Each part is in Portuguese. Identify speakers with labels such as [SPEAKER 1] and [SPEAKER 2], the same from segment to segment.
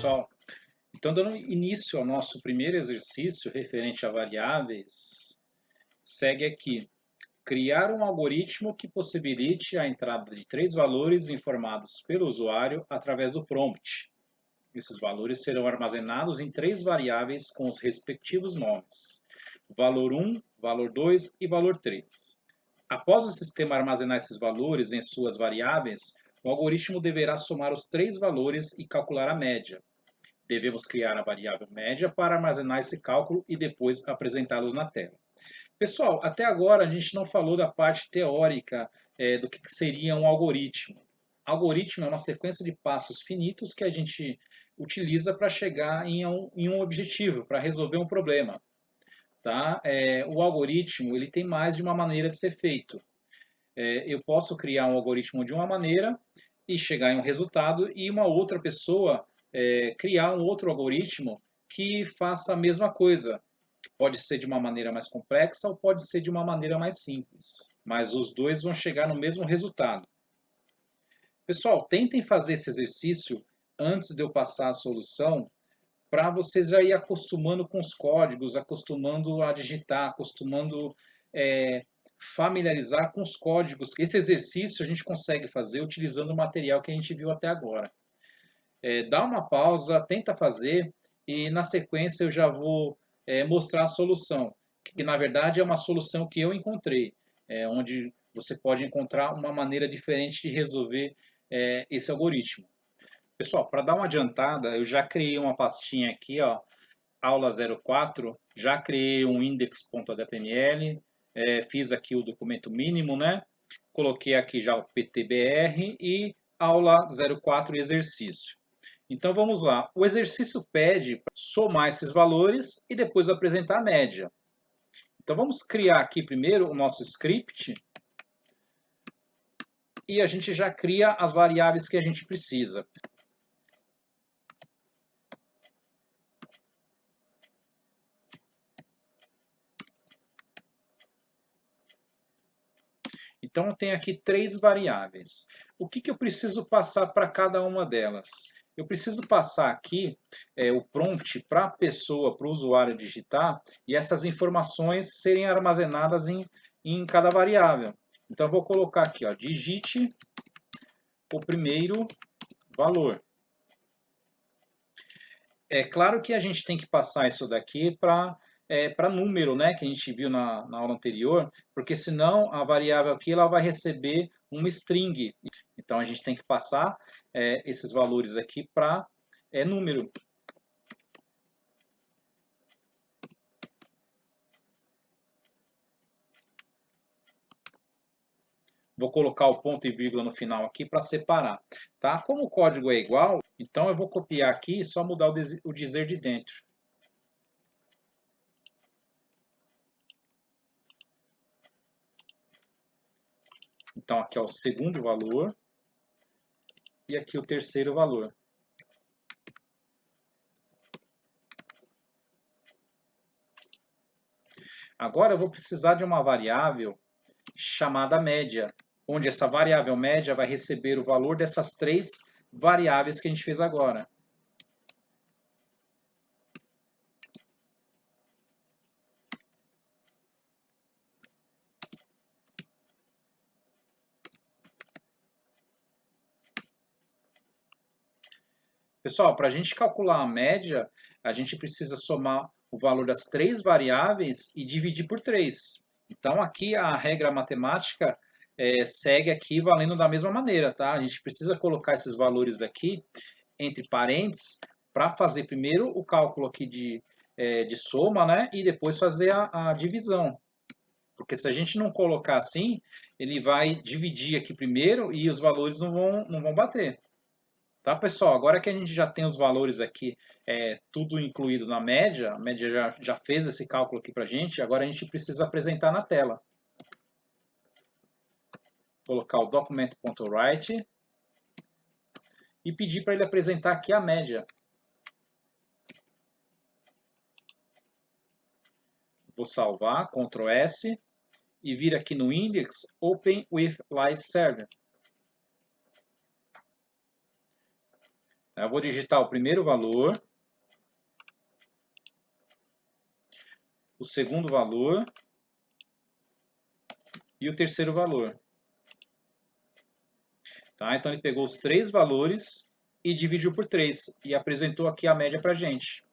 [SPEAKER 1] pessoal, então dando início ao nosso primeiro exercício referente a variáveis, segue aqui. Criar um algoritmo que possibilite a entrada de 3 valores informados pelo usuário através do prompt. Esses valores serão armazenados em 3 variáveis com os respectivos nomes. Valor 1, valor 2 e valor 3. Após o sistema armazenar esses valores em suas variáveis, o algoritmo deverá somar os 3 valores e calcular a média. Devemos criar a variável média para armazenar esse cálculo e depois apresentá-los na tela. Pessoal, até agora a gente não falou da parte teórica do que seria um algoritmo. Algoritmo é uma sequência de passos finitos que a gente utiliza para chegar em um objetivo, para resolver um problema. Tá? O algoritmo ele tem mais de uma maneira de ser feito. Eu posso criar um algoritmo de uma maneira e chegar em um resultado, e uma outra pessoa criar um outro algoritmo que faça a mesma coisa. Pode ser de uma maneira mais complexa ou pode ser de uma maneira mais simples, mas os dois vão chegar no mesmo resultado. Pessoal, tentem fazer esse exercício antes de eu passar a solução, para vocês já ir acostumando com os códigos, acostumando a digitar, acostumando familiarizar com os códigos. Esse exercício a gente consegue fazer utilizando o material que a gente viu até agora. Dá uma pausa, tenta fazer e na sequência eu já vou mostrar a solução, que na verdade é uma solução que eu encontrei, onde você pode encontrar uma maneira diferente de resolver esse algoritmo. Pessoal, para dar uma adiantada, eu já criei uma pastinha aqui, ó, aula 04, já criei um index.html, fiz aqui o documento mínimo, né? Coloquei aqui já o PTBR e aula 04 exercício. Então vamos lá. O exercício pede para somar esses valores e depois apresentar a média. Então vamos criar aqui primeiro o nosso script e a gente já cria as variáveis que a gente precisa. Então eu tenho aqui 3 variáveis. O que eu preciso passar para cada uma delas? Eu preciso passar aqui o prompt para a pessoa, para o usuário digitar, e essas informações serem armazenadas em cada variável. Então eu vou colocar aqui, ó, digite o primeiro valor. É claro que a gente tem que passar isso daqui para número, né, que a gente viu na aula anterior, porque senão a variável aqui ela vai receber uma string. Então a gente tem que passar esses valores aqui para número. Vou colocar o ponto e vírgula no final aqui para separar. Tá? Como o código é igual, então eu vou copiar aqui e só mudar o dizer de dentro. Então aqui é o segundo valor e aqui o terceiro valor. Agora eu vou precisar de uma variável chamada média, onde essa variável média vai receber o valor dessas 3 variáveis que a gente fez agora. Pessoal, para a gente calcular a média, a gente precisa somar o valor das 3 variáveis e dividir por 3. Então aqui a regra matemática segue aqui valendo da mesma maneira, tá? A gente precisa colocar esses valores aqui entre parênteses para fazer primeiro o cálculo aqui de soma, né? E depois fazer a divisão. Porque se a gente não colocar assim, ele vai dividir aqui primeiro e os valores não vão bater. Tá, pessoal? Agora que a gente já tem os valores aqui, tudo incluído na média, a média já fez esse cálculo aqui para a gente, agora a gente precisa apresentar na tela. Colocar o document.write e pedir para ele apresentar aqui a média. Vou salvar, Ctrl S, e vir aqui no Index, Open with Live Server. Eu vou digitar o primeiro valor, o segundo valor e o terceiro valor. Tá? Então ele pegou os 3 valores e dividiu por 3 e apresentou aqui a média para a gente.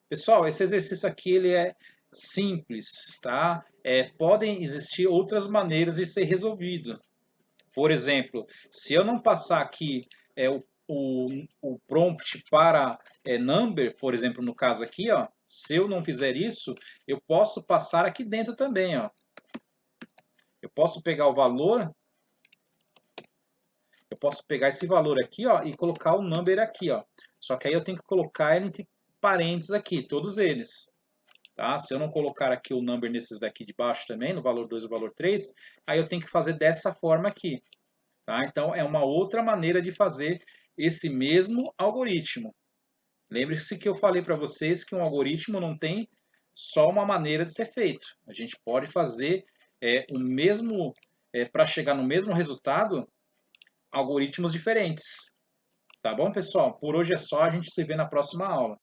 [SPEAKER 1] Pessoal, esse exercício aqui ele é simples, tá? Podem existir outras maneiras de ser resolvido. Por exemplo, se eu não passar aqui o prompt para number, por exemplo, no caso aqui, ó, se eu não fizer isso, eu posso passar aqui dentro também, ó. Eu posso pegar o valor, eu posso pegar esse valor aqui, ó, e colocar o number aqui, ó. Só que aí eu tenho que colocar ele entre parênteses aqui, todos eles. Tá? Se eu não colocar aqui o number nesses daqui de baixo também, no valor 2 e valor 3, aí eu tenho que fazer dessa forma aqui. Tá? Então, é uma outra maneira de fazer esse mesmo algoritmo. Lembre-se que eu falei para vocês que um algoritmo não tem só uma maneira de ser feito. A gente pode fazer o mesmo, para chegar no mesmo resultado, algoritmos diferentes. Tá bom, pessoal? Por hoje é só, a gente se vê na próxima aula.